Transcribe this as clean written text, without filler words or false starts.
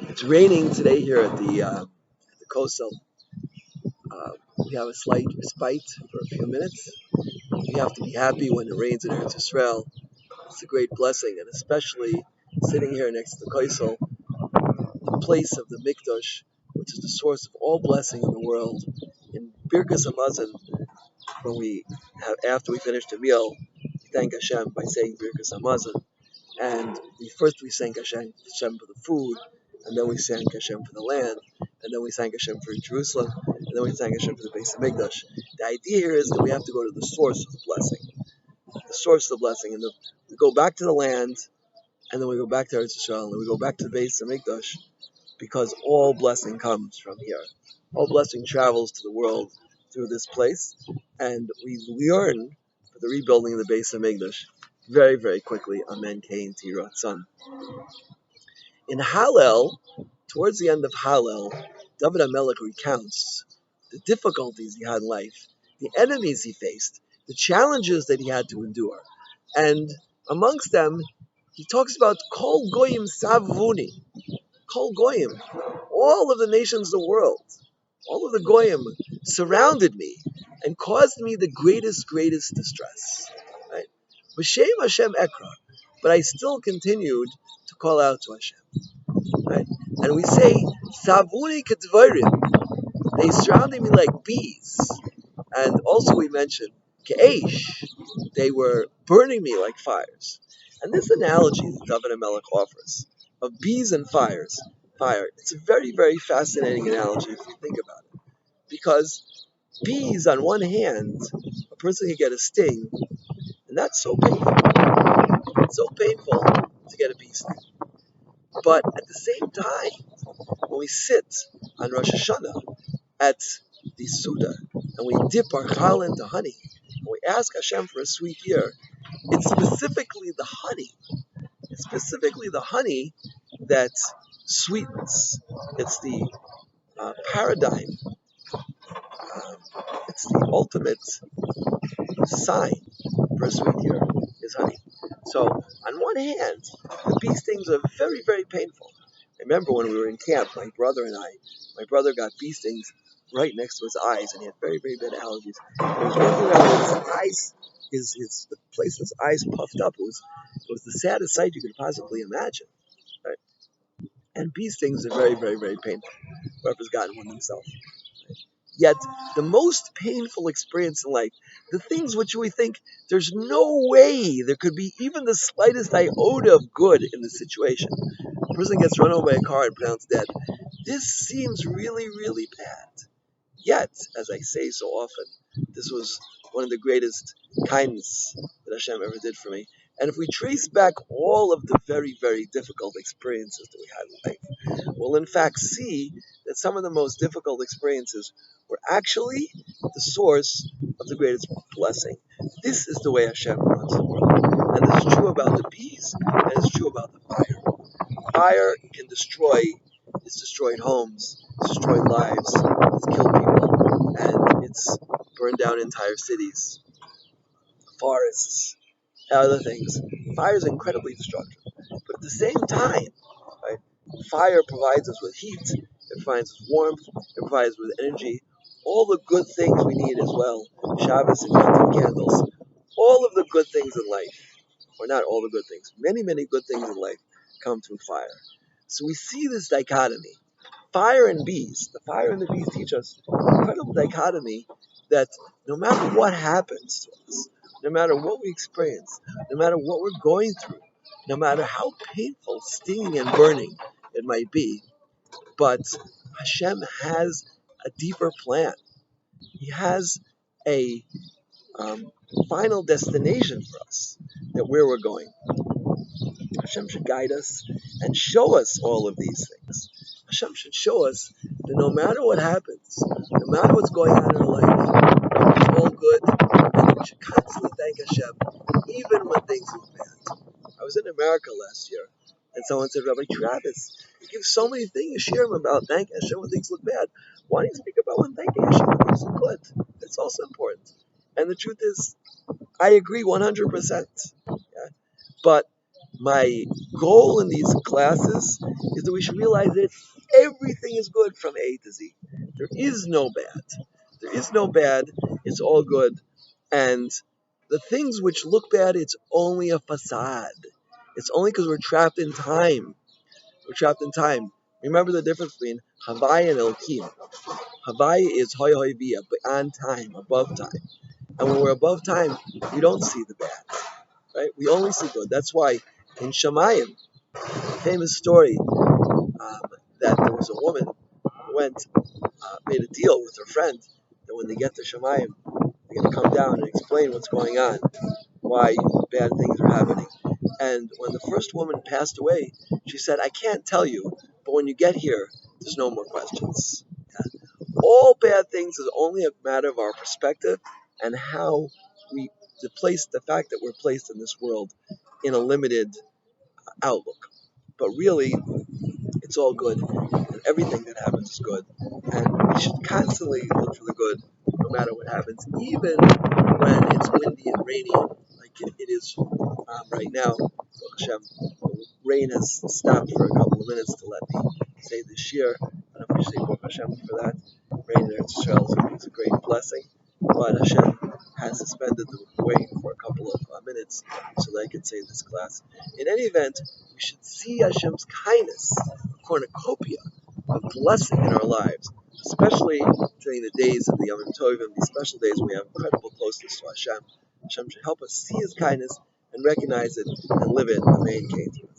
It's raining today here at the coastal. We have a slight respite for a few minutes. We have to be happy when it rains in Eretz Yisrael. It's a great blessing, and especially sitting here next to the coastal, the place of the Mikdash, which is the source of all blessing in the world. In Birkas Hamazon, when we have after we finish the meal, we thank Hashem by saying Birkas Hamazon. And we thank Hashem for the food, and then we thank Hashem for the land, and then we thank Hashem for Jerusalem, and then we thank Hashem for the base of Mikdash. The idea here is that we have to go to the source of the blessing, and we go back to the land, and then we go back to Eretz Yisrael, and then we go back to the base of Mikdash, because all blessing comes from here. All blessing travels to the world through this place, and we learn for the rebuilding of the base of Mikdash very, very quickly. Amen. Kain Tirat Son. In Hallel, towards the end of Hallel, David HaMelech recounts the difficulties he had in life, the enemies he faced, the challenges that he had to endure. And amongst them, he talks about Kol Goyim Savuni. Kol Goyim, all of the nations of the world, all of the Goyim surrounded me and caused me the greatest distress. Right? B'Shem Hashem Ekra. But I still continued to call out to Hashem. Right? And we say, Savuni Kedvarim. They surrounded me like bees. And also we mentioned, Ke'esh. They were burning me like fires. And this analogy that David HaMelech offers of bees and fire, it's a very, very fascinating analogy if you think about it. Because bees, on one hand, a person can get a sting, and that's so painful. It's so painful to get a bee sting. But at the same time, when we sit on Rosh Hashanah at the Suda, and we dip our chal into honey, and we ask Hashem for a sweet year, it's specifically the honey that sweetens. It's the paradigm. It's the ultimate sign for a sweet year is honey. So, on one hand, the bee stings are very, very painful. I remember when we were in camp, my brother got bee stings right next to his eyes, and he had very, very bad allergies. And he was walking around with his eyes, the place his eyes puffed up. It was the saddest sight you could possibly imagine. Right? And bee stings are very, very, very painful. Whoever's gotten one themselves. Yet, the most painful experience in life, the things which we think there's no way there could be even the slightest iota of good in the situation. A person gets run over by a car and pronounced dead. This seems really, really bad. Yet, as I say so often, this was one of the greatest kindness that Hashem ever did for me. And if we trace back all of the very, very difficult experiences that we had in life, we'll in fact see that some of the most difficult experiences were actually the source of the greatest blessing. This is the way Hashem runs the world. And this is true about the bees, and it's true about the fire. Fire can destroy, it's destroyed homes, it's destroyed lives, it's killed people, and it's burned down entire cities, forests, other things. Fire is incredibly destructive. But at the same time, right, fire provides us with heat, it provides us warmth, it provides us with energy, all the good things we need as well. Shabbos and Yom candles. All of the good things in life, or not all the good things, many, many good things in life come through fire. So we see this dichotomy. Fire and bees. The fire and the bees teach us an incredible dichotomy that no matter what happens to us, no matter what we experience, no matter what we're going through, no matter how painful, stinging, and burning it might be, but Hashem has a deeper plan. He has a final destination for us, that where we're going. Hashem should guide us and show us all of these things. Hashem should show us that no matter what happens, no matter what's going on in our life, it's all good, and we should constantly thank Hashem, even when things look bad. I was in America last year, and someone said, Rabbi Travis, you give so many things, you share them about thanking Hashem when things look bad. Why don't you speak about when thanking Hashem when things look good? It's also important. And the truth is, I agree 100%. Yeah? But My goal in these classes is that we should realize that everything is good from A to Z. There is no bad. There is no bad. It's all good. And the things which look bad, it's only a facade. It's only because we're trapped in time. We're trapped in time. Remember the difference between Havai and Elohim. Havai is hoy hoy via, on time, above time. And when we're above time, we don't see the bad, right? We only see good. That's why in Shemayim, a famous story that there was a woman who made a deal with her friend that when they get to Shemayim, they're going to come down and explain what's going on, why bad things are happening. And when the first woman passed away, she said, I can't tell you, but when you get here, there's no more questions. Yeah. All bad things is only a matter of our perspective and how we place the fact that we're placed in this world in a limited outlook. But really, it's all good, and everything that happens is good. And we should constantly look for the good, no matter what happens, even when it's windy and rainy, like it is right now. Hashem, the rain has stopped for a couple of minutes to let me say this shir, and I appreciate Baruch Hashem for that. Rain in Eretz Yisrael is a great blessing, but Hashem has suspended the rain for a couple of minutes so that I can say this class. In any event, we should see Hashem's kindness, a cornucopia of blessing in our lives, especially during the days of the Yom Tovim, these special days when we have incredible closeness to Hashem. Hashem should help us see His kindness and recognize it and live it. Amen.